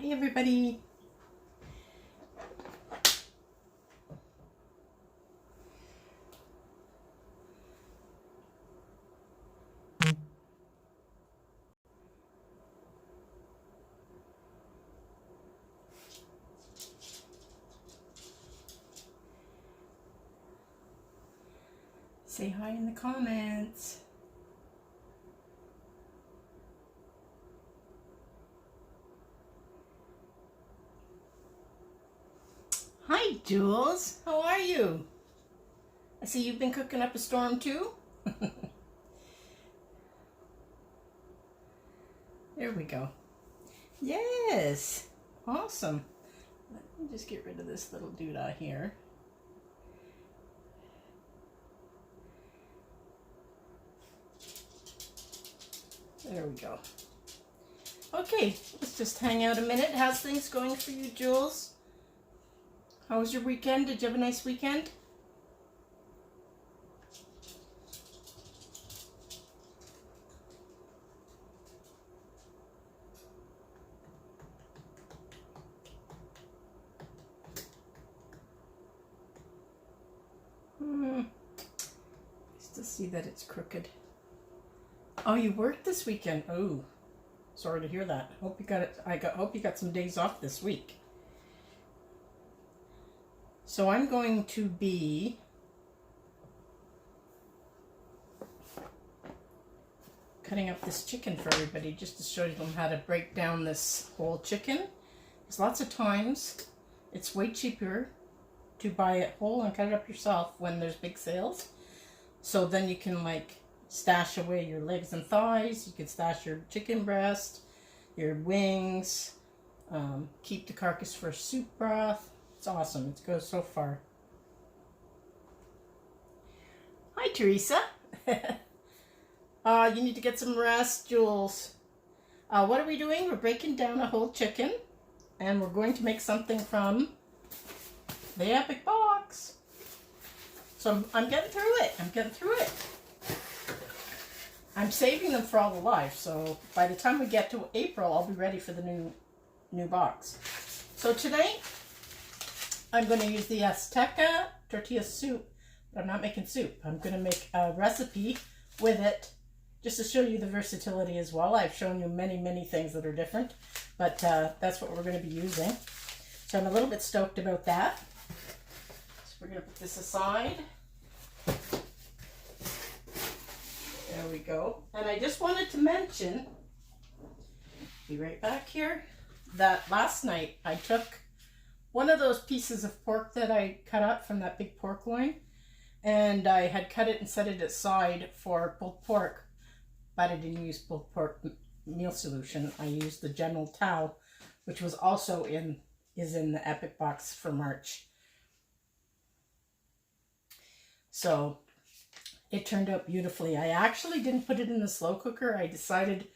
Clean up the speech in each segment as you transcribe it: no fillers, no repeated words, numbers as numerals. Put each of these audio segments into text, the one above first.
Hi everybody. Say hi in the comments. Hi Jules, how are you? I see you've been cooking up a storm too. There we go. Yes, awesome. Let me just get rid of this little doodah here. There we go. Okay, let's just hang out a minute. How's things going for you, Jules? How was your weekend? Did you have a nice weekend? Still see that it's crooked. Oh, you worked this weekend. Oh, sorry to hear that. Hope you got it. Hope you got some days off this week. So I'm going to be cutting up this chicken for everybody just to show them how to break down this whole chicken. Because lots of times it's way cheaper to buy it whole and cut it up yourself when there's big sales. So then you can like stash away your legs and thighs. You can stash your chicken breast, your wings, keep the carcass for soup broth. It's awesome. It goes so far. Hi, Teresa. You need to get some rest, Jules. What are we doing? We're breaking down a whole chicken, and we're going to make something from the Epic Box. So I'm getting through it. I'm saving them for all the life, so by the time we get to April, I'll be ready for the new box. So today, I'm going to use the Azteca tortilla soup, but I'm not making soup. I'm going to make a recipe with it just to show you the versatility as well. I've shown you many things that are different, but that's what we're going to be using. So I'm a little bit stoked about that. So we're going to put this aside. There we go. And I just wanted to mention, be right back here, that last night I took one of those pieces of pork that I cut up from that big pork loin, and I had cut it and set it aside for pulled pork, but I didn't use pulled pork meal solution. I used the General Tao, which was also is in the Epic Box for March. So it turned out beautifully. I actually didn't put it in the slow cooker. I decided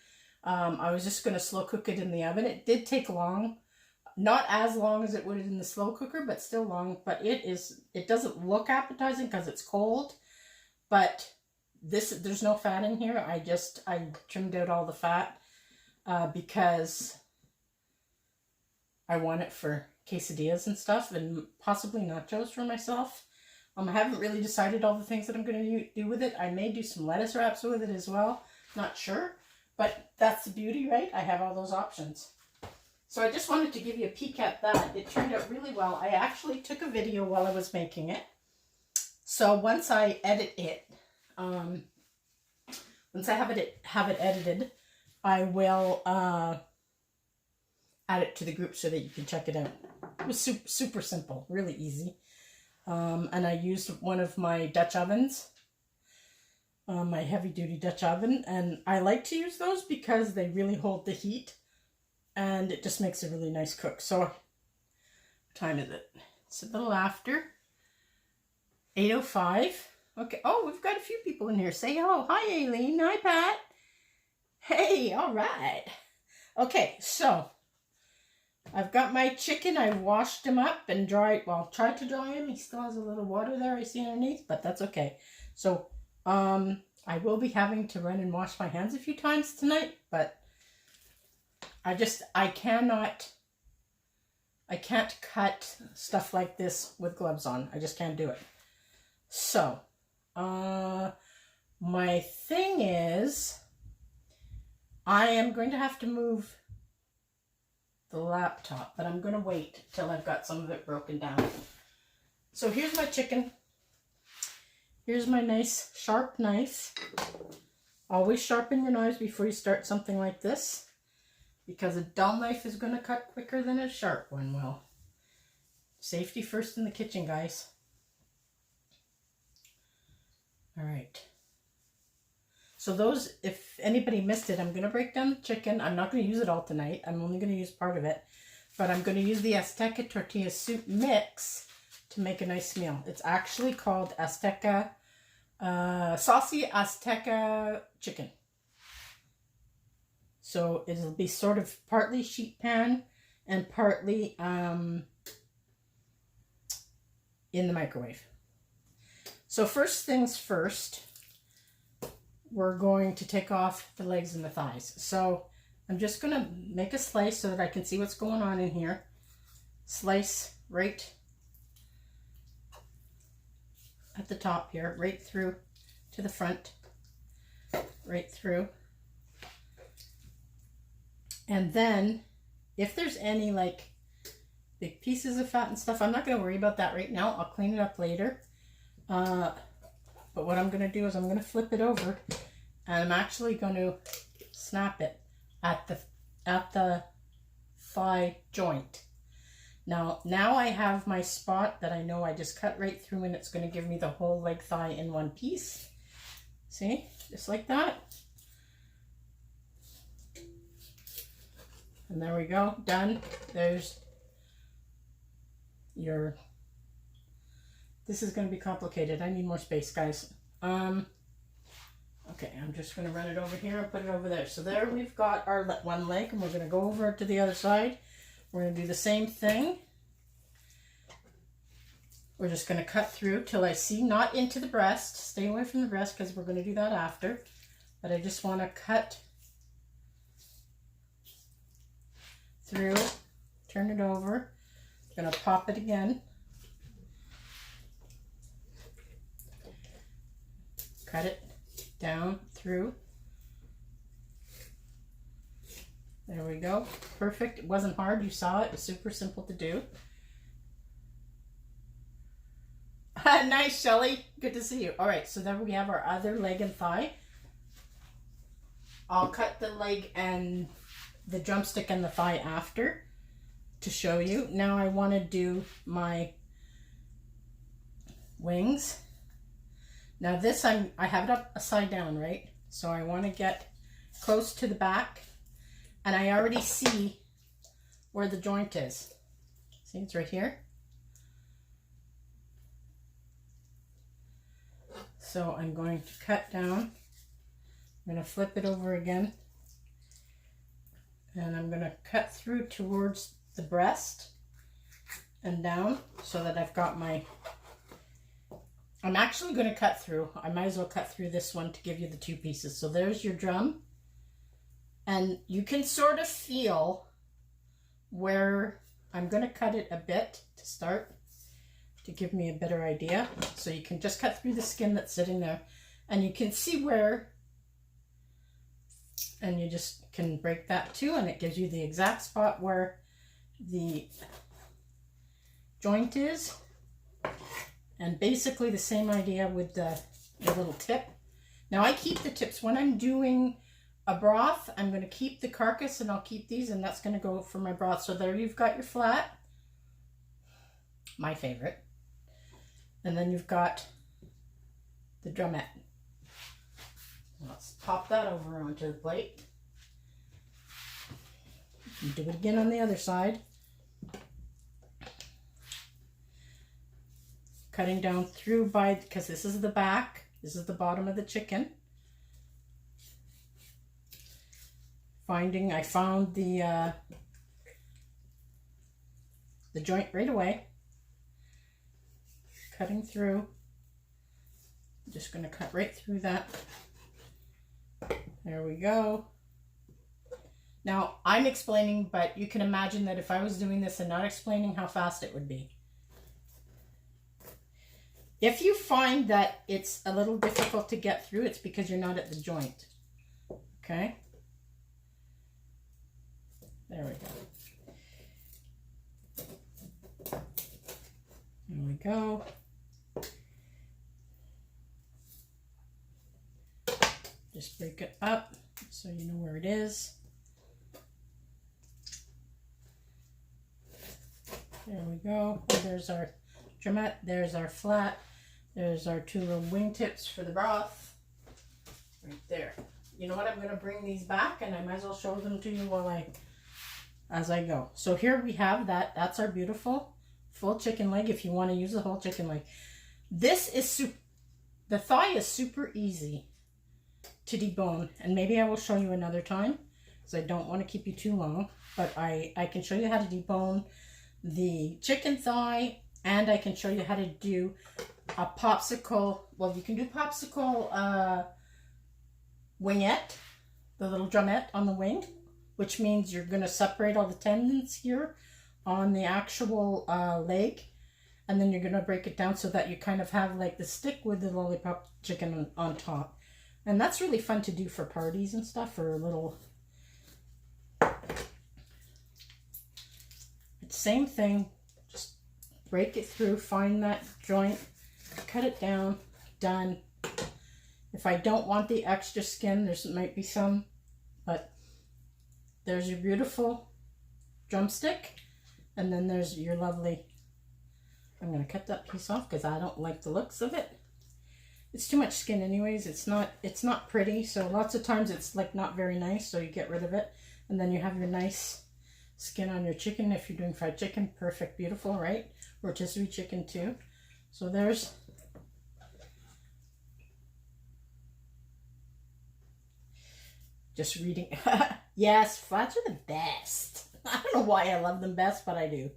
I was just going to slow cook it in the oven. It did take long. Not as long as it would in the slow cooker, but still long. But it doesn't look appetizing because it's cold. But there's no fat in here. I trimmed out all the fat because I want it for quesadillas and stuff, and possibly nachos for myself. I haven't really decided all the things that I'm going to do with it. I may do some lettuce wraps with it as well. Not sure. But that's the beauty, right? I have all those options. So I just wanted to give you a peek at that. It turned out really well. I actually took a video while I was making it. So once I edit it, once I have it edited, I will add it to the group so that you can check it out. It was super simple, really easy. And I used one of my Dutch ovens, my heavy duty Dutch oven, and I like to use those because they really hold the heat. And it just makes a really nice cook. So, what time is it? It's a little after 8:05. Okay. Oh, we've got a few people in here. Say hello. Hi, Aileen. Hi, Pat. Hey, all right. Okay, so I've got my chicken. I washed him up and tried to dry him. He still has a little water there I see underneath, but that's okay. So, I will be having to run and wash my hands a few times tonight, but I cannot I can't cut stuff like this with gloves on. I just can't do it. So, my thing is, I am going to have to move the laptop, but I'm going to wait till I've got some of it broken down. So here's my chicken. Here's my nice sharp knife. Always sharpen your knives before you start something like this, because a dull knife is going to cut quicker than a sharp one will. Safety first in the kitchen, guys. All right. So those, if anybody missed it, I'm going to break down the chicken. I'm not going to use it all tonight. I'm only going to use part of it. But I'm going to use the Azteca tortilla soup mix to make a nice meal. It's actually called Azteca, saucy Azteca chicken. So it'll be sort of partly sheet pan and partly in the microwave. So first things first, we're going to take off the legs and the thighs. So I'm just going to make a slice so that I can see what's going on in here. Slice right at the top here, right through to the front, right through. And then if there's any like big pieces of fat and stuff, I'm not going to worry about that right now. I'll clean it up later. But what I'm going to do is I'm going to flip it over, and I'm actually going to snap it at the thigh joint. Now I have my spot that I know I just cut right through, and it's going to give me the whole leg thigh in one piece. See? Just like that. And there we go. Done. There's your... This is going to be complicated. I need more space, guys. Okay, I'm just going to run it over here and put it over there. So there we've got our one leg, and we're going to go over to the other side. We're going to do the same thing. We're just going to cut through till I see, not into the breast. Stay away from the breast because we're going to do that after. But I just want to cut through, turn it over. I'm going to pop it again. Cut it down through. There we go. Perfect. It wasn't hard. You saw it. It was super simple to do. Nice, Shelly. Good to see you. All right, so then we have our other leg and thigh. I'll cut the leg and the drumstick and the thigh after to show you. Now I want to do my wings. Now this, I have it up upside down, right? So I want to get close to the back, and I already see where the joint is. See, it's right here. So I'm going to cut down. I'm going to flip it over again, and I'm going to cut through towards the breast and down so that I've got my... I'm actually going to cut through. I might as well cut through this one to give you the two pieces. So there's your drum. And you can sort of feel where I'm going to cut it a bit to start to give me a better idea. So you can just cut through the skin that's sitting there. And you can see where, and you just can break that too. And it gives you the exact spot where the joint is. And basically the same idea with the little tip. Now I keep the tips. When I'm doing a broth, I'm going to keep the carcass, and I'll keep these, and that's going to go for my broth. So there you've got your flat. My favorite. And then you've got the drumette. Let's pop that over onto the plate. And do it again on the other side. Cutting down through because this is the back, this is the bottom of the chicken. I found the joint right away. Cutting through. I'm just going to cut right through that. There we go. Now, I'm explaining, but you can imagine that if I was doing this and not explaining, how fast it would be. If you find that it's a little difficult to get through, it's because you're not at the joint. Okay? There we go. There we go. Just break it up so you know where it is. There we go. And there's our drumette. There's our flat. There's our 2 little wingtips for the broth. Right there. You know what? I'm going to bring these back and I might as well show them to you as I go. So here we have that. That's our beautiful full chicken leg if you want to use the whole chicken leg. This is the thigh is super easy to debone, and maybe I will show you another time because I don't want to keep you too long, but I can show you how to debone the chicken thigh, and I can show you how to do a popsicle. Well, you can do popsicle wingette, the little drumette on the wing, which means you're going to separate all the tendons here on the actual leg, and then you're going to break it down so that you kind of have like the stick with the lollipop chicken on top. And that's really fun to do for parties and stuff, or a little... Same thing, just break it through, find that joint, cut it down, done. If I don't want the extra skin, there might be some, but there's your beautiful drumstick, and then there's your lovely... I'm going to cut that piece off because I don't like the looks of it. It's too much skin anyways. It's not pretty, so lots of times it's like not very nice, so you get rid of it. And then you have your nice skin on your chicken. If you're doing fried chicken, perfect, beautiful, right? Rotisserie chicken too. So there's just reading. Yes, flats are the best. I don't know why I love them best, but I do.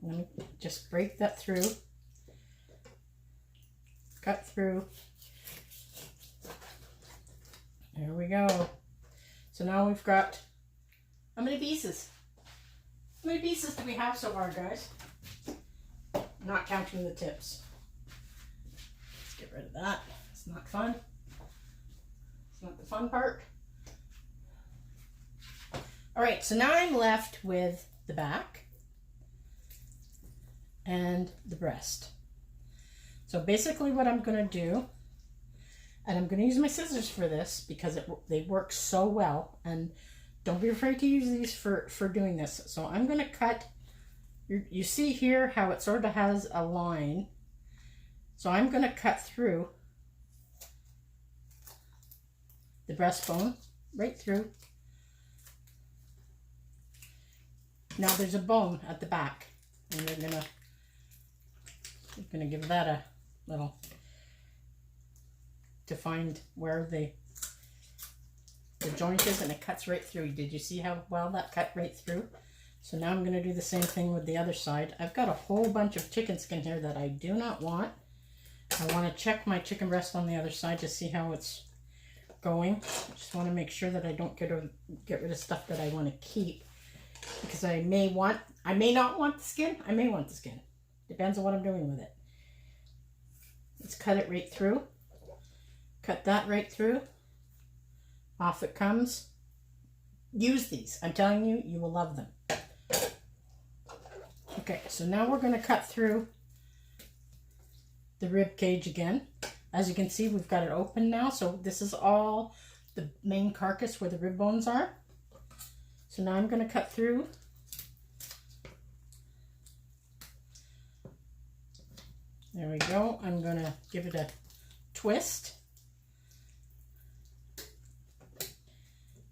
Let me just break that through. Cut through. There we go. So now we've got, how many pieces? How many pieces do we have so far, guys? Not counting the tips. Let's get rid of that. It's not fun. It's not the fun part. All right, so now I'm left with the back and the breast. So basically what I'm going to do, and I'm going to use my scissors for this because they work so well, and don't be afraid to use these for doing this. So I'm going to cut, you see here how it sort of has a line. So I'm going to cut through the breastbone, right through. Now there's a bone at the back, and we're going to give that a little, to find where the joint is, and it cuts right through. Did you see how well that cut right through? So now I'm going to do the same thing with the other side. I've got a whole bunch of chicken skin here that I do not want. I want to check my chicken breast on the other side to see how it's going. I just want to make sure that I don't get rid of stuff that I want to keep, because I may not want the skin. I may want the skin. Depends on what I'm doing with it. Let's cut it right through. Cut that right through. Off it comes. Use these. I'm telling you, you will love them. Okay, so now we're going to cut through the rib cage again. As you can see, we've got it open now. So this is all the main carcass where the rib bones are. So now I'm going to cut through. There we go. I'm going to give it a twist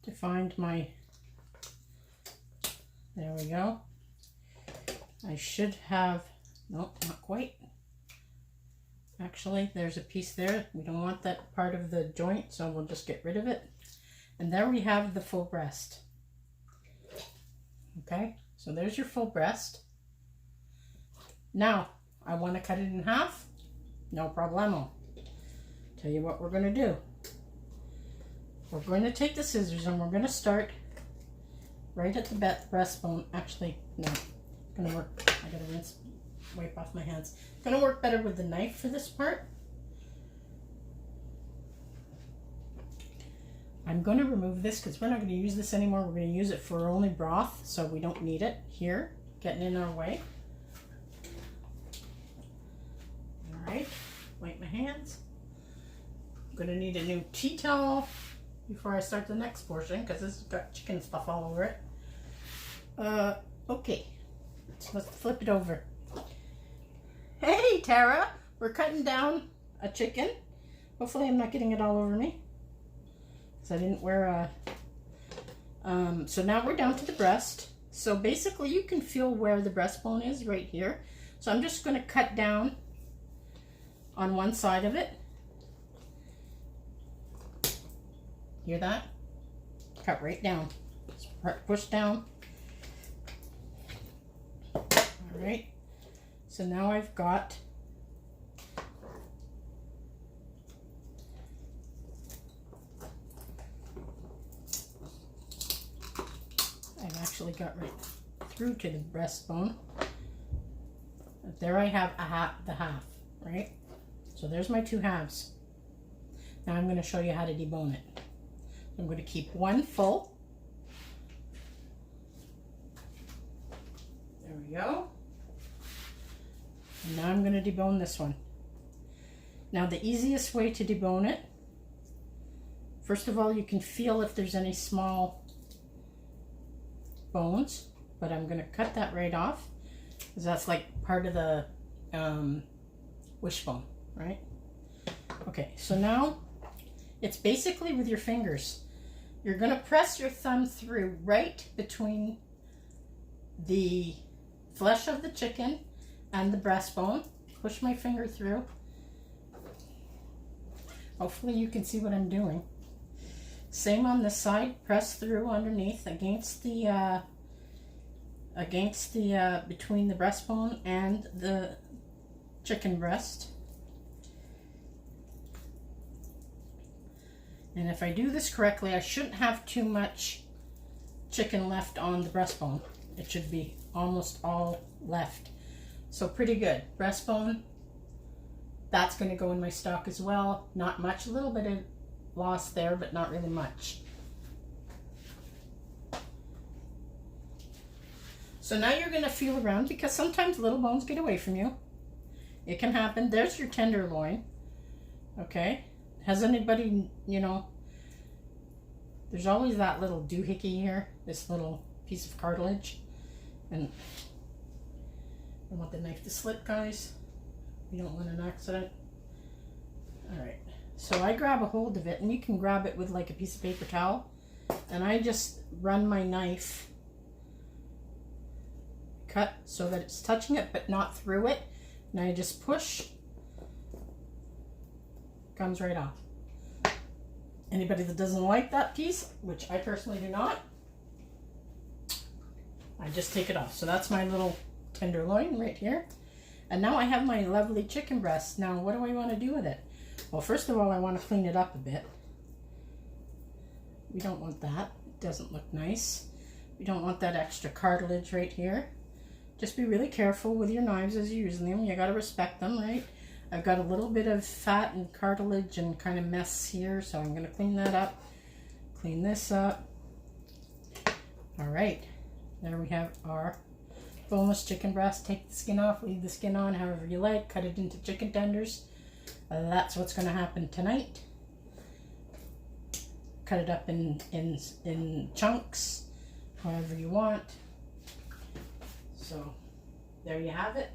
to find my, there we go. I should have, nope, not quite. Actually, there's a piece there. We don't want that part of the joint, so we'll just get rid of it. And there we have the full breast. Okay, so there's your full breast. Now, I want to cut it in half. No problemo. Tell you what we're going to do. We're going to take the scissors and we're going to start right at the breastbone. Actually, no, it's gonna work. I gotta wipe off my hands. It's gonna work better with the knife for this part. I'm going to remove this because we're not going to use this anymore. We're going to use it for only broth, so we don't need it here, getting in our way. All right, wipe my hands. I'm going to need a new tea towel before I start the next portion because this has got chicken stuff all over it. Okay, so let's flip it over. Hey, Tara, we're cutting down a chicken. Hopefully I'm not getting it all over me. I didn't wear a, so now we're down to the breast. So basically you can feel where the breastbone is right here. So I'm just going to cut down on one side of it. Hear that? Cut right down. Just push down. All right. So now I've got got right through to the breastbone. But there I have the half, right? So there's my two halves. Now I'm going to show you how to debone it. I'm going to keep one full. There we go. And now I'm going to debone this one. Now the easiest way to debone it, first of all, you can feel if there's any small bones, but I'm going to cut that right off because that's like part of the wishbone, right? Okay, so now it's basically with your fingers. You're going to press your thumb through right between the flesh of the chicken and the breastbone. Push my finger through. Hopefully you can see what I'm doing. Same on this side, press through underneath against the between the breastbone and the chicken breast. And if I do this correctly, I shouldn't have too much chicken left on the breastbone. It should be almost all left. So pretty good. Breastbone, that's going to go in my stock as well. Not much, a little bit of lost there, but not really much. So now you're going to feel around because sometimes little bones get away from you. It can happen. There's your tenderloin. Okay. Has anybody, you know, there's always that little doohickey here, this little piece of cartilage. And I want the knife to slip, guys. We don't want an accident. All right. So I grab a hold of it, and you can grab it with like a piece of paper towel. And I just run my knife, cut so that it's touching it, but not through it. And I just push, comes right off. Anybody that doesn't like that piece, which I personally do not, I just take it off. So that's my little tenderloin right here. And now I have my lovely chicken breast. Now, what do I want to do with it? Well, first of all, I want to clean it up a bit. We don't want that. It doesn't look nice. We don't want that extra cartilage right here. Just be really careful with your knives as you're using them. You got to respect them, right? I've got a little bit of fat and cartilage and kind of mess here, so I'm going to clean that up. Clean this up. All right. There we have our boneless chicken breast. Take the skin off, leave the skin on however you like. Cut it into chicken tenders. That's what's going to happen tonight. Cut it up in chunks, however you want. So there you have it.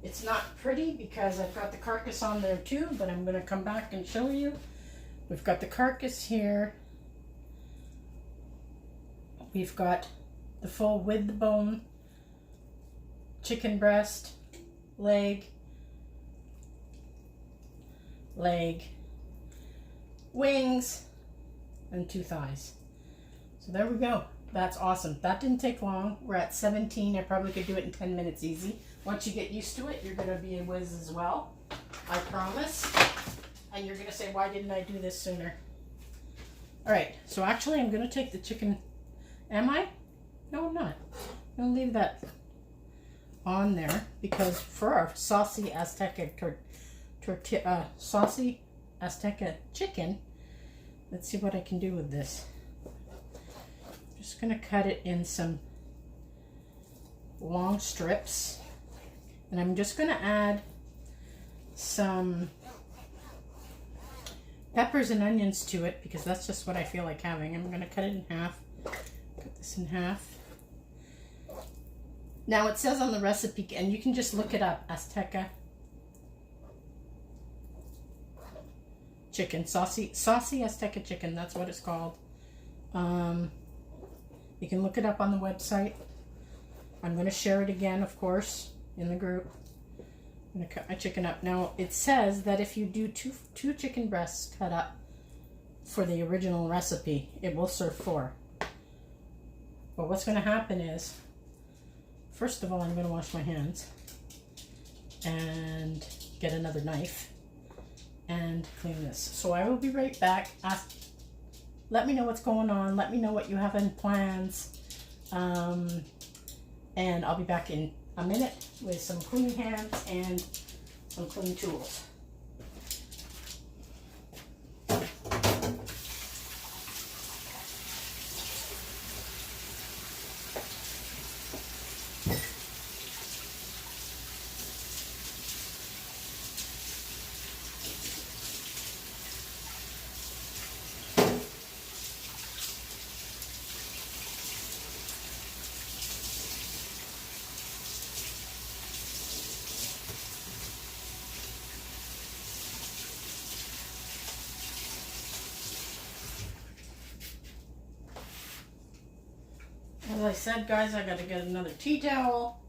It's not pretty because I've got the carcass on there too, but I'm going to come back and show you. We've got the carcass here. We've got the full with the bone chicken breast, leg, wings, and 2 thighs. So there we go. That's awesome. That didn't take long. We're at 17. I probably could do it in 10 minutes easy. Once you get used to it, you're going to be a whiz as well. I promise. And you're going to say, why didn't I do this sooner? All right. So actually, I'm going to take the chicken. Am I? not? I'm gonna leave that on there because for our saucy Azteca saucy Azteca chicken, let's see what I can do with this. Just gonna cut it in some long strips, and I'm just gonna add some peppers and onions to it because that's just what I feel like having. I'm gonna cut it in half. Cut this in half. Now it says on the recipe, and you can just look it up, Azteca chicken, saucy Azteca chicken, that's what it's called. You can look it up on the website. I'm going to share it again, of course, in the group. I'm going to cut my chicken up. Now it says that if you do two chicken breasts cut up for the original recipe, it will serve 4. But what's going to happen is, first of all, I'm going to wash my hands and get another knife and clean this. So I will be right back. Let me know what's going on. Let me know what you have in plans. And I'll be back in a minute with some clean hands and some clean tools. As I said, guys, I got to get another tea towel.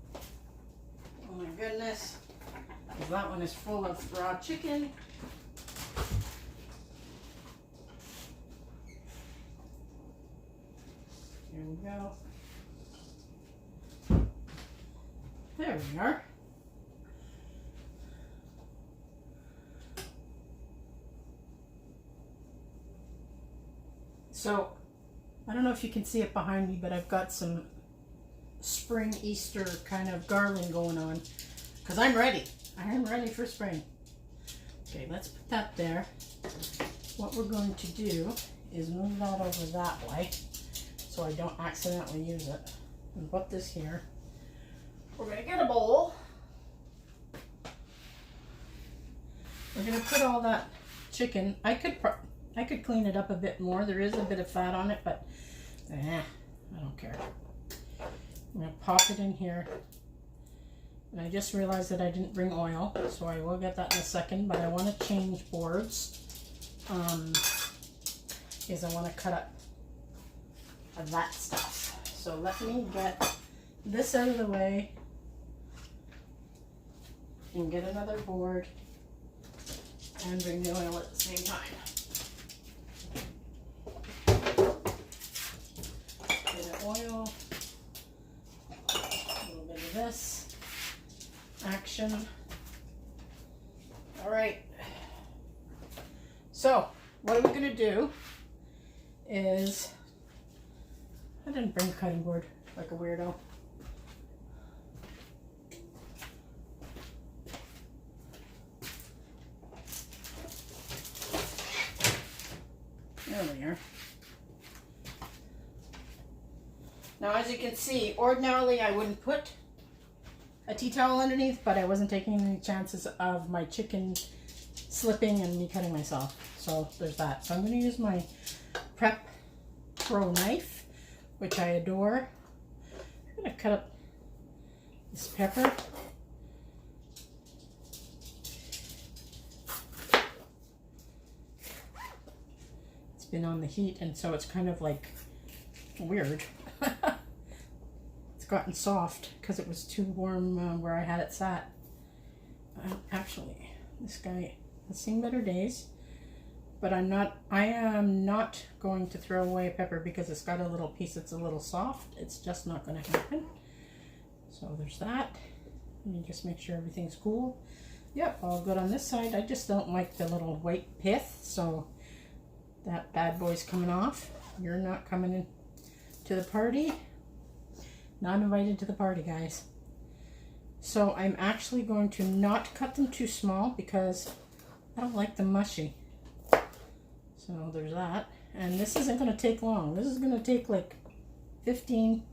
Oh my goodness. Because that one is full of raw chicken. Here we go. There we are. So, I don't know if you can see it behind me, but I've got some spring Easter kind of garland going on because I'm ready. I am ready for spring. Okay, let's put that there. What we're going to do is move that over that way so I don't accidentally use it. And put this here. We're going to get a bowl. We're going to put all that chicken. I could clean it up a bit more. There is a bit of fat on it, but I don't care. I'm going to pop it in here. And I just realized that I didn't bring oil, so I will get that in a second, but I want to change boards. Is I want to cut up that stuff. So let me get this out of the way and get another board and bring the oil at the same time. Bit of oil, a little bit of this, action. All right. So what we're going to do is, I didn't bring a cutting board like a weirdo. There we are. Now, as you can see, ordinarily I wouldn't put a tea towel underneath, but I wasn't taking any chances of my chicken slipping and me cutting myself. So there's that. So I'm going to use my Prep Pro knife, which I adore. I'm going to cut up this pepper. It's been on the heat, and so it's kind of like weird. It's gotten soft because it was too warm where I had it sat. Actually, this guy has seen better days, but I am not going to throw away a pepper because it's got a little piece that's a little soft. It's just not going to happen. So there's that. Let me just make sure everything's cool. Yep, all good on this side. I just don't like the little white pith, so that bad boy's coming off. You're not coming in to the party. Not invited to the party, guys. So I'm actually going to not cut them too small because I don't like them mushy. So there's that. And this isn't going to take long. This is going to take like 15,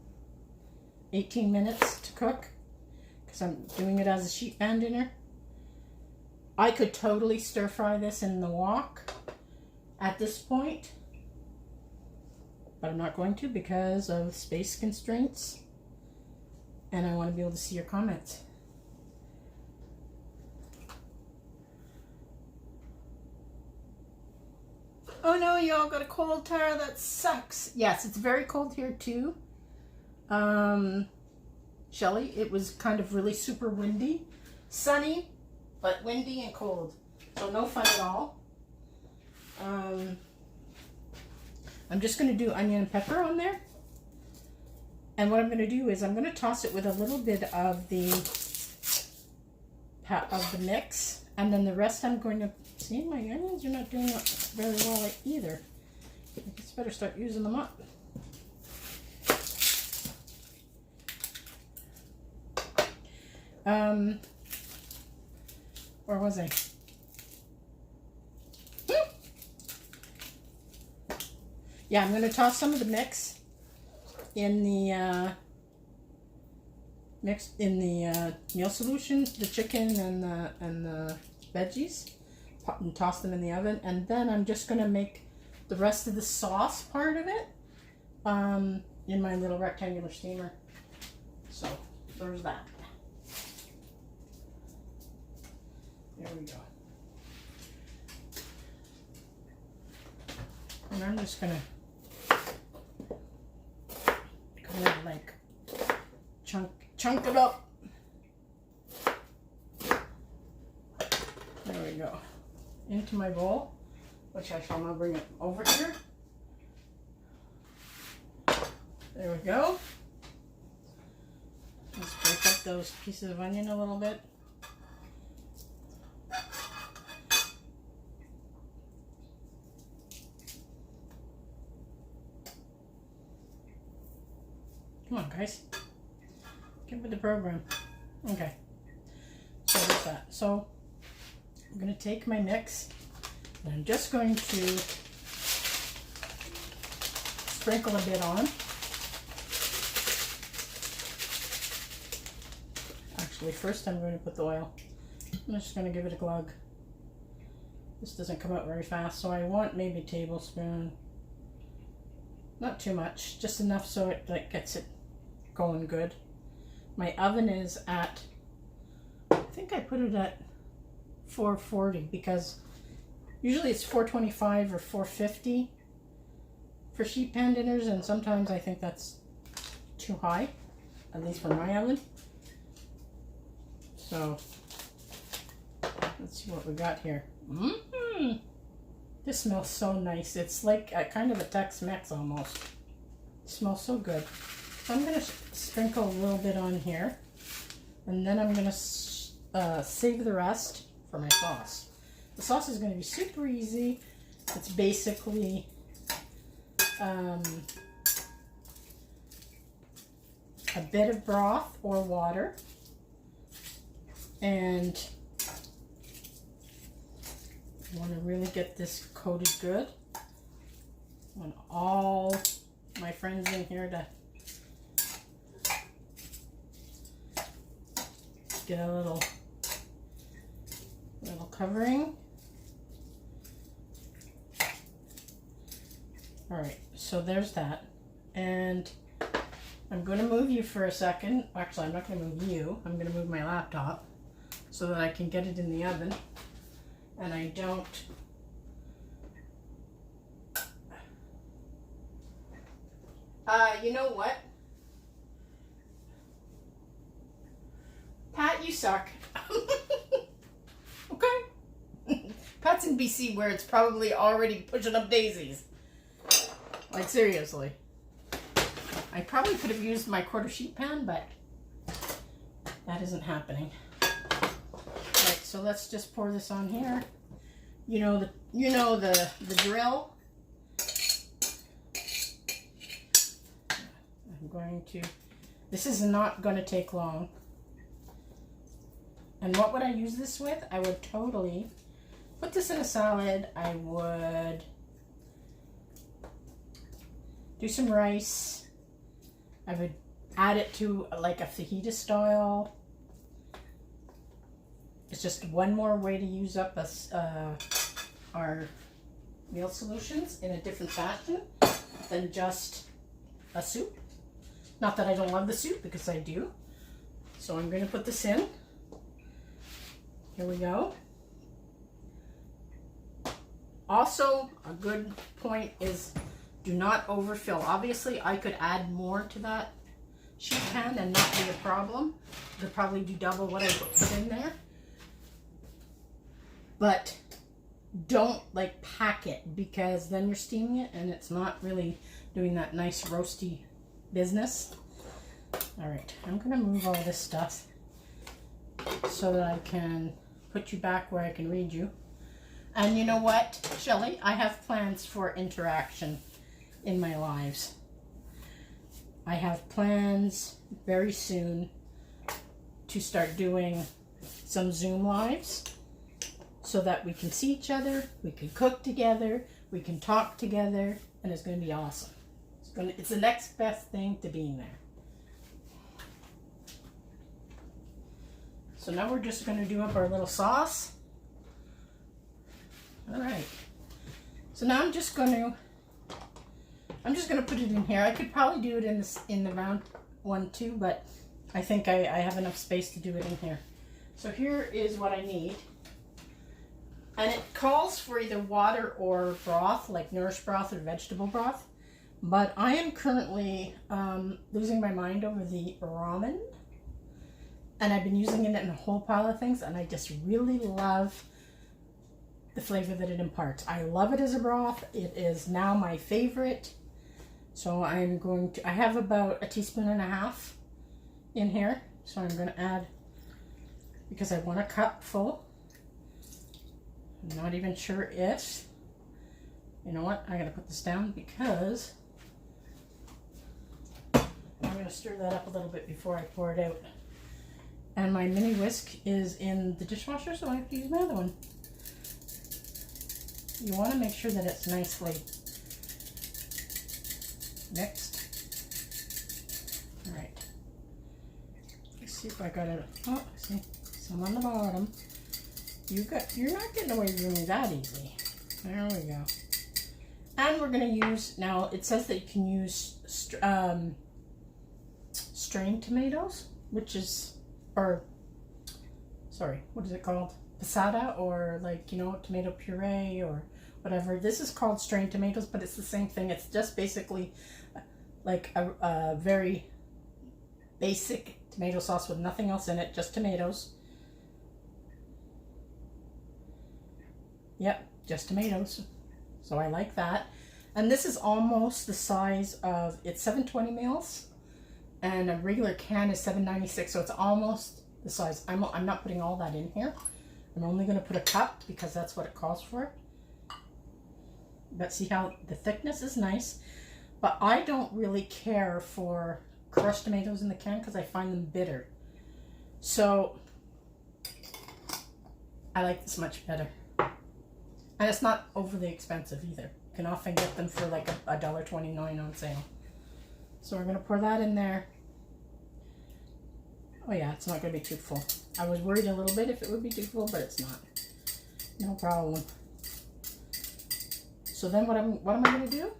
18 minutes to cook because I'm doing it as a sheet pan dinner. I could totally stir fry this in the wok at this point, but I'm not going to because of space constraints, and I want to be able to see your comments. Oh no, y'all got a cold, Tara. That sucks. Yes, it's very cold here too. Shelly, it was kind of really super windy. Sunny, but windy and cold. So no fun at all. I'm just going to do onion and pepper on there. And what I'm going to do is I'm going to toss it with a little bit of the mix. And then the rest I'm going to... See, my onions are not doing that very well either. I just better start using them up. Where was I? Yeah, I'm going to toss some of the mix in the meal solution, the chicken and the veggies, and toss them in the oven. And then I'm just going to make the rest of the sauce part of it in my little rectangular steamer. So there's that. There we go. And I'm just gonna kind of like chunk it up. There we go. Into my bowl, which I shall now bring it over here. There we go. Let's break up those pieces of onion a little bit. Come on, guys. Get with the program. Okay. So there's that. So I'm going to take my mix and I'm just going to sprinkle a bit on. Actually, first I'm going to put the oil. I'm just going to give it a glug. This doesn't come out very fast, so I want maybe a tablespoon. Not too much, just enough so it like gets it going good. My oven is at, I think I put it at 440 because usually it's 425 or 450 for sheet pan dinners, and sometimes I think that's too high, at least for my oven. So let's see what we got here. This smells so nice. It's like a kind of a Tex-Mex almost. It smells so good. So I'm going to sprinkle a little bit on here. And then I'm going to save the rest for my sauce. The sauce is going to be super easy. It's basically a bit of broth or water. And I want to really get this coated good. I want all my friends in here to get a little covering. All right, so there's that. And I'm going to move you for a second. Actually, I'm not going to move you. I'm going to move my laptop so that I can get it in the oven. And I don't you know what? Pat, you suck. Okay. Pat's in BC where it's probably already pushing up daisies. Like, seriously. I probably could have used my quarter sheet pan, but that isn't happening. Alright, so let's just pour this on here. You know the drill. I'm going to This is not going to take long. And what would I use this with? I would totally put this in a salad. I would do some rice. I would add it to like a fajita style. It's just one more way to use up our meal solutions in a different fashion than just a soup. Not that I don't love the soup, because I do. So I'm going to put this in. Here we go. Also, a good point is do not overfill. Obviously, I could add more to that sheet pan and not be a problem. I could probably do double what I put in there. But don't like pack it, because then you're steaming it and it's not really doing that nice roasty business. All right, I'm gonna move all this stuff so that I can put you back where I can read you. And you know what, Shelley, I have plans for interaction in my lives. I have plans very soon to start doing some Zoom lives so that we can see each other, we can cook together, we can talk together, and it's going to be awesome. It's the next best thing to being there. So now we're just going to do up our little sauce. All right. So now I'm just going to put it in here. I could probably do it in the round one too, but I think I have enough space to do it in here. So here is what I need. And it calls for either water or broth, like Nourish broth or vegetable broth. But I am currently losing my mind over the ramen. And I've been using it in a whole pile of things, and I just really love the flavor that it imparts. I love it as a broth. It is now my favorite. So I have about 1.5 teaspoons in here. So I'm going to add, because I want a cup full. I'm not even sure if, you know what, I'm going to put this down because I'm going to stir that up a little bit before I pour it out. And my mini whisk is in the dishwasher, so I have to use my other one. You want to make sure that it's nicely mixed. All right. Let's see if I got it. Oh, see, some on the bottom. You're not getting away from me that easy. There we go. And we're going to use, now it says that you can use strained tomatoes, which is, or, sorry, what is it called? Passata, or like, you know, tomato puree or whatever. This is called strained tomatoes, but it's the same thing. It's just basically like a very basic tomato sauce with nothing else in it, just tomatoes. Yep, just tomatoes. So I like that. And this is almost the size of, it's 720 mils, and a regular can is 796, so it's almost the size. I'm not putting all that in here. I'm only going to put a cup because that's what it calls for. But see how the thickness is nice. But I don't really care for crushed tomatoes in the can because I find them bitter. So I like this much better. And it's not overly expensive either. You can often get them for like $1.29 on sale. So we're going to pour that in there. Oh yeah, it's not going to be too full. I was worried a little bit if it would be too full, but it's not. No problem. So then what am I going to do?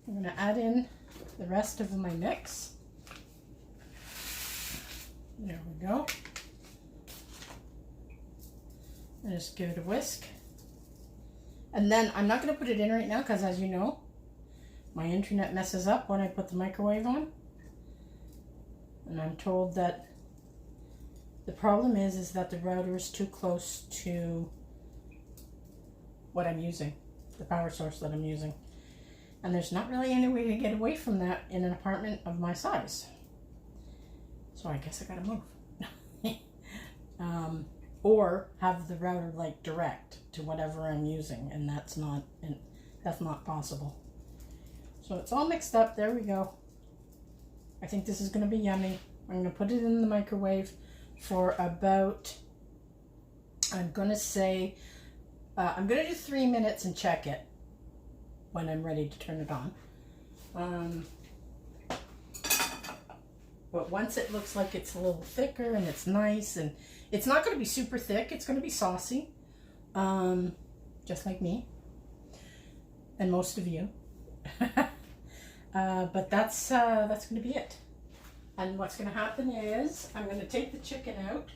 I'm going to add in the rest of my mix. There we go. And just give it a whisk. And then I'm not going to put it in right now because, as you know, my internet messes up when I put the microwave on. And I'm told that the problem is that the router is too close to what I'm using, the power source that I'm using. And there's not really any way to get away from that in an apartment of my size. So I guess I gotta move. Or have the router like direct to whatever I'm using, and that's not possible. So it's all mixed up. There we go. I I think this is going to be yummy. I'm going to put it in the microwave for about, I'm going to say, I'm going to do 3 minutes and check it when I'm ready to turn it on. But once it looks like it's a little thicker and it's nice, and it's not going to be super thick, it's going to be saucy, just like me and most of you. But that's going to be it. And what's going to happen is I'm going to take the chicken out,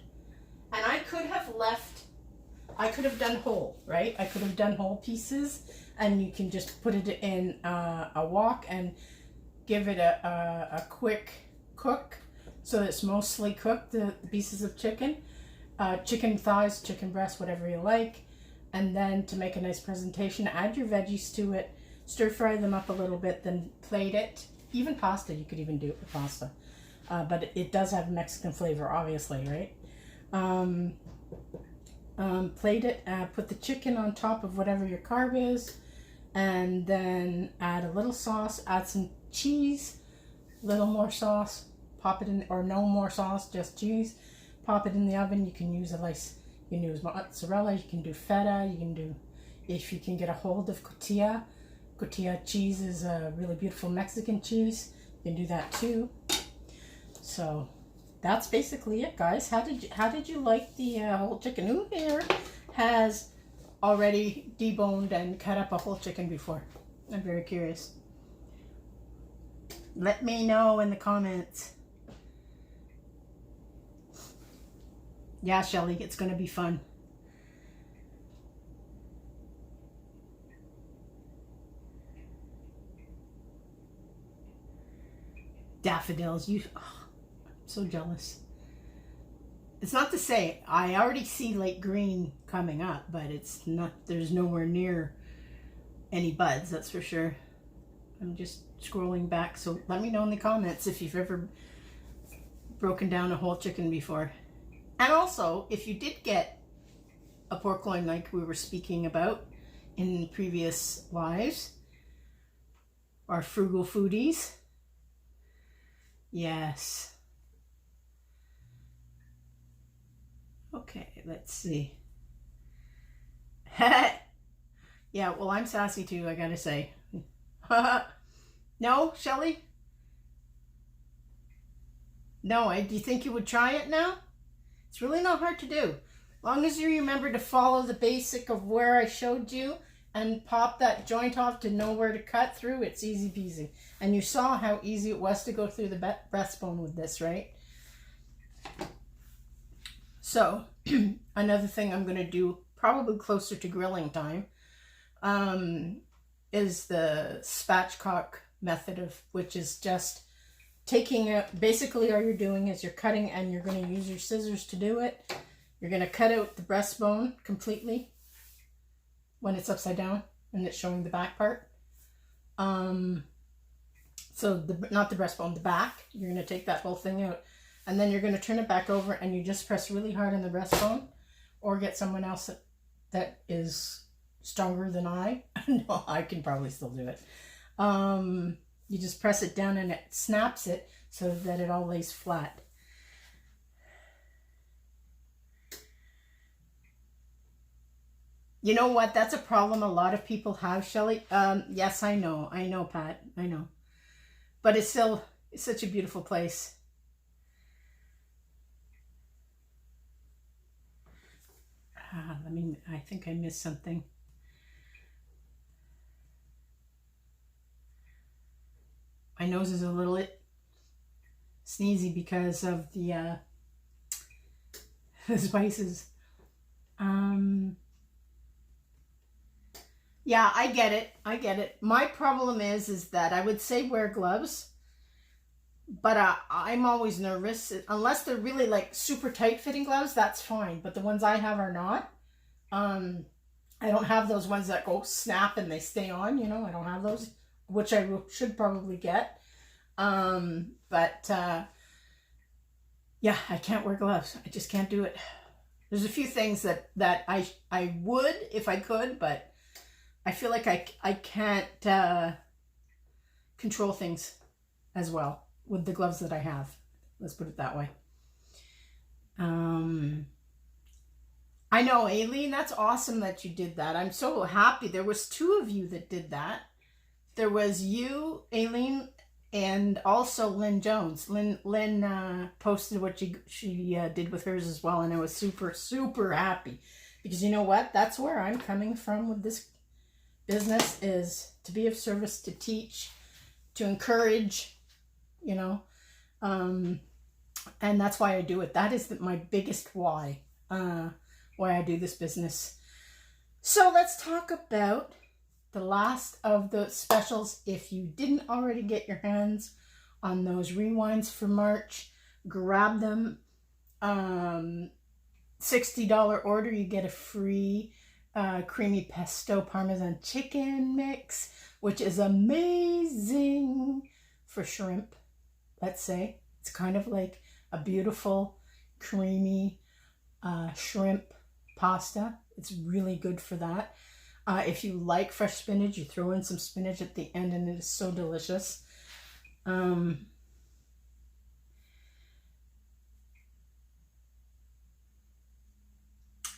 and I could have done whole, right? I could have done whole pieces, and you can just put it in a wok and give it a quick cook so it's mostly cooked, the pieces of chicken, chicken thighs, chicken breast, whatever you like. And then to make a nice presentation, add your veggies to it, stir fry them up a little bit, then plate it. Even pasta, you could even do it with pasta. But it does have Mexican flavor, obviously, right? Plate it, put the chicken on top of whatever your carb is, and then add a little sauce, add some cheese, little more sauce, pop it in, or no more sauce, just cheese, pop it in the oven. You can use you can use mozzarella, you can do feta, you can do, if you can get a hold of cotija cheese is a really beautiful Mexican cheese, you can do that too. So that's basically it, guys. How did you like the whole chicken? Who here has already deboned and cut up a whole chicken before? I'm very curious. Let me know in the comments. Yeah, Shelly, it's going to be fun. Daffodils, so jealous. It's not to say I already see like green coming up, but it's not, there's nowhere near any buds, that's for sure. I'm just scrolling back, so let me know in the comments if you've ever broken down a whole chicken before. And also, if you did get a pork loin like we were speaking about in previous lives, our frugal foodies. Yes. Okay, let's see. Yeah, well, I'm sassy too, I gotta say. No, Shelly? No, do you think you would try it now? It's really not hard to do. As long as you remember to follow the basic of where I showed you and pop that joint off to know where to cut through, it's easy peasy. And you saw how easy it was to go through the breastbone with this, right? So, another thing I'm going to do, probably closer to grilling time, is the spatchcock method, of which is just taking it. Basically all you're doing is you're cutting, and you're going to use your scissors to do it. You're going to cut out the breastbone completely when it's upside down and it's showing the back part. So not the breastbone, the back. You're going to take that whole thing out, and then you're going to turn it back over, and you just press really hard on the breastbone, or get someone else that is stronger than I. No, I can probably still do it. You just press it down and it snaps it so that it all lays flat. You know what? That's a problem a lot of people have, Shelly. Yes, I know, Pat, I know. But it's such a beautiful place. I think I missed something. My nose is a little sneezy because of the spices. Yeah, I get it. My problem is that I would say wear gloves, but I'm always nervous. Unless they're really like super tight fitting gloves, that's fine. But the ones I have are not. I don't have those ones that go snap and they stay on, you know, I don't have those, which I should probably get. Yeah, I can't wear gloves. I just can't do it. There's a few things that I would if I could, but I feel like I can't control things as well with the gloves that I have. Let's put it that way. I know, Aileen, that's awesome that you did that. I'm so happy. There was 2 of you that did that. There was you, Aileen, and also Lynn Jones. Lynn posted what she did with hers as well, and I was super, super happy. Because you know what? That's where I'm coming from with this business, is to be of service, to teach, to encourage, you know. And that's why I do it. That is my biggest why I do this business. So let's talk about the last of the specials. If you didn't already get your hands on those rewinds for March, grab them. $60 order, you get a free creamy pesto parmesan chicken mix, which is amazing for shrimp, let's say. It's kind of like a beautiful, creamy shrimp pasta. It's really good for that. If you like fresh spinach, you throw in some spinach at the end and it is so delicious.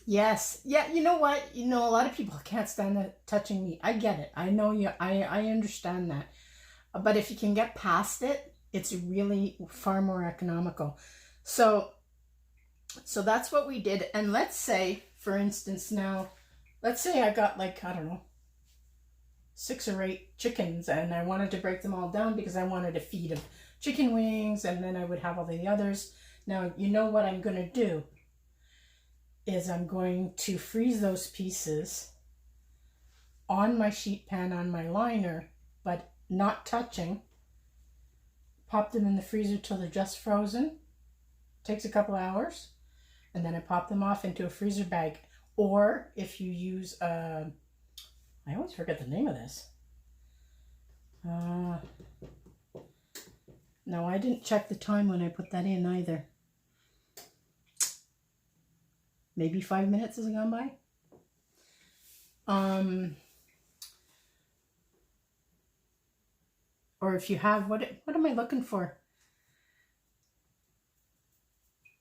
Yes. Yeah, you know what? You know, a lot of people can't stand touching meat. I get it. I know you. I understand that. But if you can get past it, it's really far more economical. So that's what we did. And let's say, for instance, now, let's say I got like, I don't know, 6 or 8 chickens, and I wanted to break them all down because I wanted a feed of chicken wings, and then I would have all the others. Now, you know what I'm going to do is I'm going to freeze those pieces on my sheet pan, on my liner, but not touching. Pop them in the freezer till they're just frozen. Takes a couple hours. And then I pop them off into a freezer bag. Or if you use, I always forget the name of this. No, I didn't check the time when I put that in either. Maybe 5 minutes has gone by. Or if you have, what am I looking for?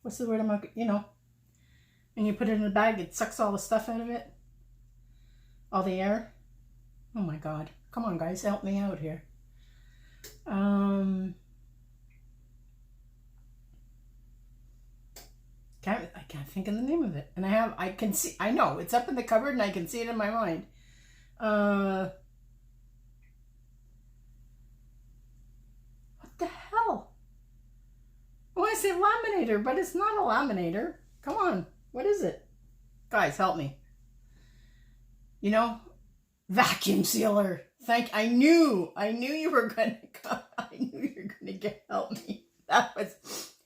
What's the word I'm looking, you know, and you put it in a bag, it sucks all the stuff out of it. All the air. Oh my God. Come on, guys, help me out here. I can't think of the name of it. And I know, it's up in the cupboard and I can see it in my mind. What the hell? I want to say laminator, but it's not a laminator. Come on, what is it? Guys, help me. You know, vacuum sealer. I knew you were gonna come. I knew you were gonna help me. That was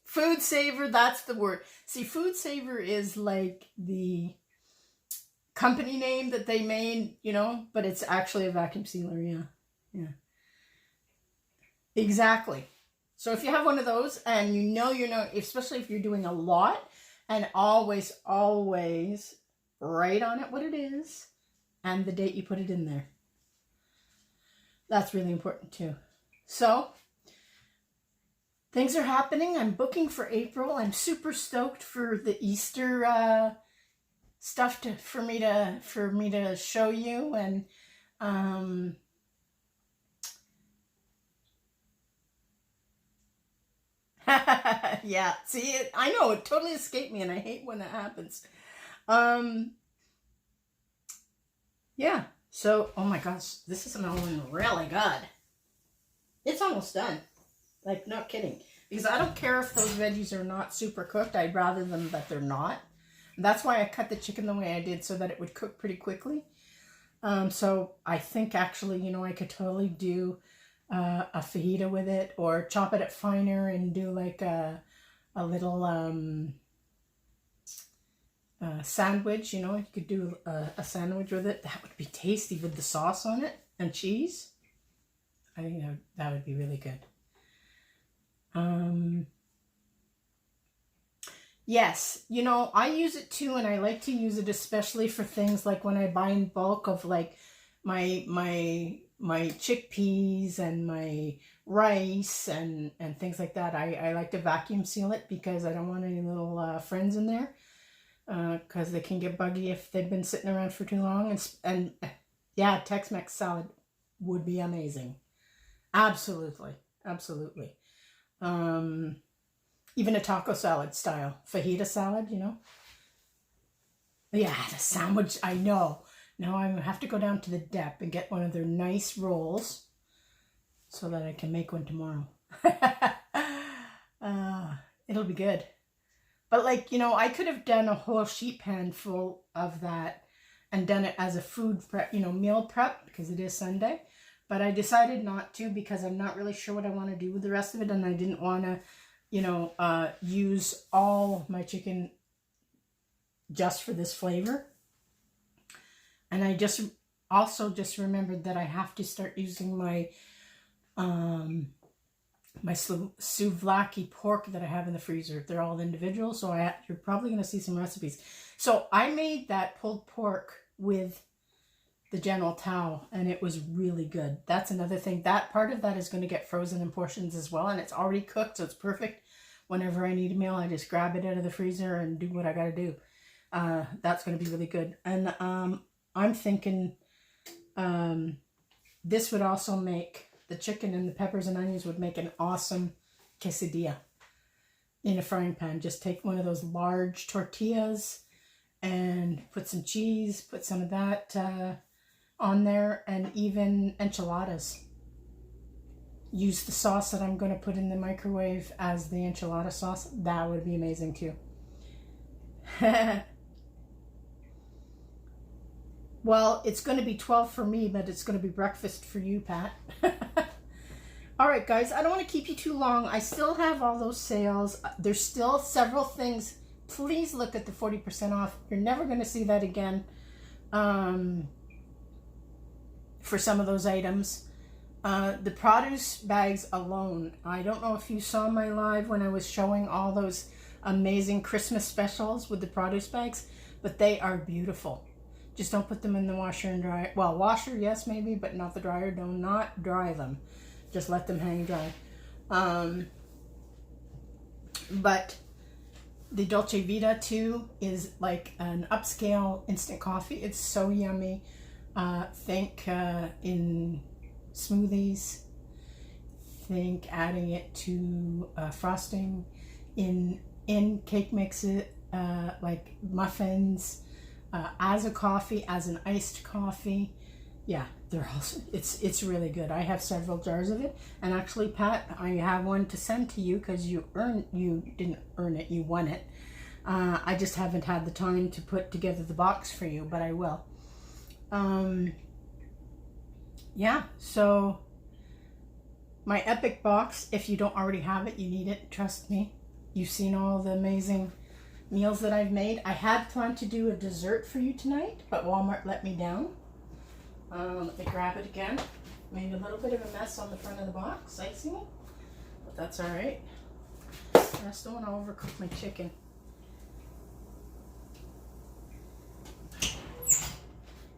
Food Saver. That's the word. See, Food Saver is like the company name that they made, you know, but it's actually a vacuum sealer. Yeah. Exactly. So if you have one of those, and you know, especially if you're doing a lot, and always write on it what it is and the date you put it in there. That's really important too. So things are happening. I'm booking for April. I'm super stoked for the Easter stuff for me to show you, and yeah, see, I know it totally escaped me, and I hate when that happens. Yeah, so, oh my gosh, this is smelling really good. It's almost done. Like, not kidding. Because I don't care if those veggies are not super cooked. I'd rather them that they're not. That's why I cut the chicken the way I did, so that it would cook pretty quickly. So I think actually, you know, I could totally do a fajita with it, or chop it up finer and do like a little sandwich. You know, you could do a sandwich with it. That would be tasty with the sauce on it and cheese. I think that would be really good. Yes, you know, I use it too, and I like to use it especially for things like when I buy in bulk of like my chickpeas and my rice and things like that. I like to vacuum seal it because I don't want any little friends in there, because they can get buggy if they've been sitting around for too long. And yeah, Tex-Mex salad would be amazing. Absolutely, absolutely. Even a taco salad style, fajita salad, you know. Yeah, the sandwich, I know. Now I have to go down to the Dep and get one of their nice rolls so that I can make one tomorrow. It'll be good. But like, you know, I could have done a whole sheet pan full of that and done it as a food prep, you know, meal prep, because it is Sunday. But I decided not to because I'm not really sure what I want to do with the rest of it. And I didn't want to, you know, use all my chicken just for this flavor. And I just remembered that I have to start using my my souvlaki pork that I have in the freezer. They're all individual, so you're probably going to see some recipes. So I made that pulled pork with the General Tao, and it was really good. That's another thing. That part of that is going to get frozen in portions as well, and it's already cooked, so it's perfect. Whenever I need a meal, I just grab it out of the freezer and do what I got to do. That's going to be really good. And I'm thinking this would also make, the chicken and the peppers and onions would make an awesome quesadilla in a frying pan. Just take one of those large tortillas and put some cheese, put some of that on there, and even enchiladas. Use the sauce that I'm going to put in the microwave as the enchilada sauce. That would be amazing too. Well, it's going to be 12 for me, but it's going to be breakfast for you, Pat. All right, guys, I don't want to keep you too long. I still have all those sales. There's still several things. Please look at the 40% off. You're never going to see that again for some of those items. The produce bags alone. I don't know if you saw my live when I was showing all those amazing Christmas specials with the produce bags, but they are beautiful. Just don't put them in the washer and dry. Well, washer, yes, maybe, but not the dryer. Do not dry them. Just let them hang dry. But the Dolce Vita too is like an upscale instant coffee. It's so yummy. Think in smoothies. Think adding it to frosting. In cake mixes, like muffins. As a coffee, as an iced coffee. Yeah, they're also, it's really good. I have several jars of it, and actually, Pat, I have one to send to you because you didn't earn it, you won it. I just haven't had the time to put together the box for you, but I will. Yeah, so my epic box, if you don't already have it, you need it, trust me. You've seen all the amazing meals that I've made. I had planned to do a dessert for you tonight, but Walmart let me down. Let me grab it again. Made a little bit of a mess on the front of the box, I see, but that's all right. I just don't want to overcook my chicken.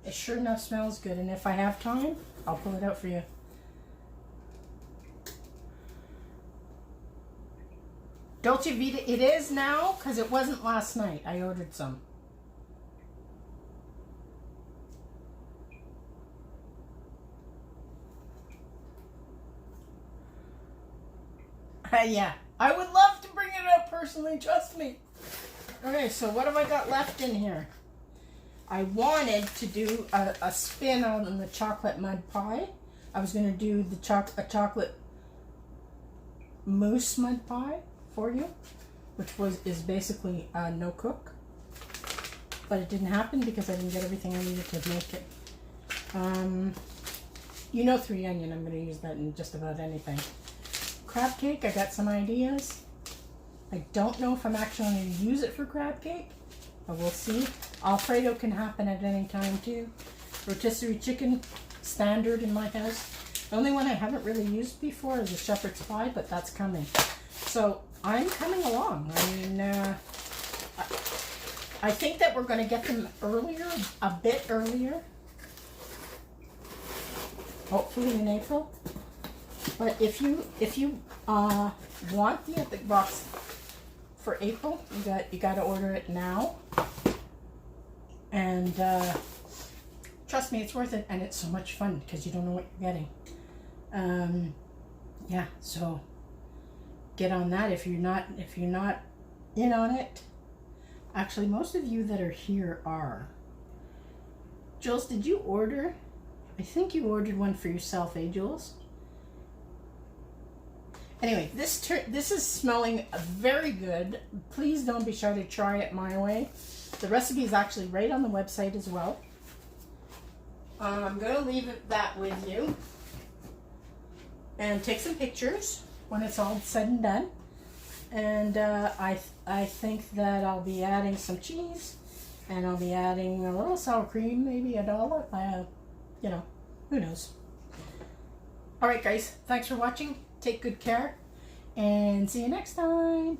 It sure enough smells good, and if I have time, I'll pull it out for you. Dolce Vita, it is now, because it wasn't last night. I ordered some. Yeah, I would love to bring it up personally, trust me. Okay, so what have I got left in here? I wanted to do a spin on the chocolate mud pie. I was going to do the chocolate mousse mud pie for you, which is basically no cook, but it didn't happen because I didn't get everything I needed to make it. You know, 3 onion, I'm going to use that in just about anything. Crab cake, I got some ideas. I don't know if I'm actually going to use it for crab cake, but we'll see. Alfredo can happen at any time too. Rotisserie chicken, standard in my house. The only one I haven't really used before is a shepherd's pie, but that's coming. So I'm coming along. I mean, I think that we're going to get them earlier, a bit earlier. Hopefully in April. But if you want the Epic box for April, you got to order it now. And trust me, it's worth it, and it's so much fun because you don't know what you're getting. Yeah, so get on that if you're not in on it. Actually, most of you that are here are. Jules, did you order? I think you ordered one for yourself, eh, Jules? Anyway, this is smelling very good. Please don't be shy to try it my way. The recipe is actually right on the website as well. I'm going to leave that with you and take some pictures when it's all said and done. And I think that I'll be adding some cheese, and I'll be adding a little sour cream, maybe a dollop. You know, who knows. All right, guys, thanks for watching. Take good care, and see you next time.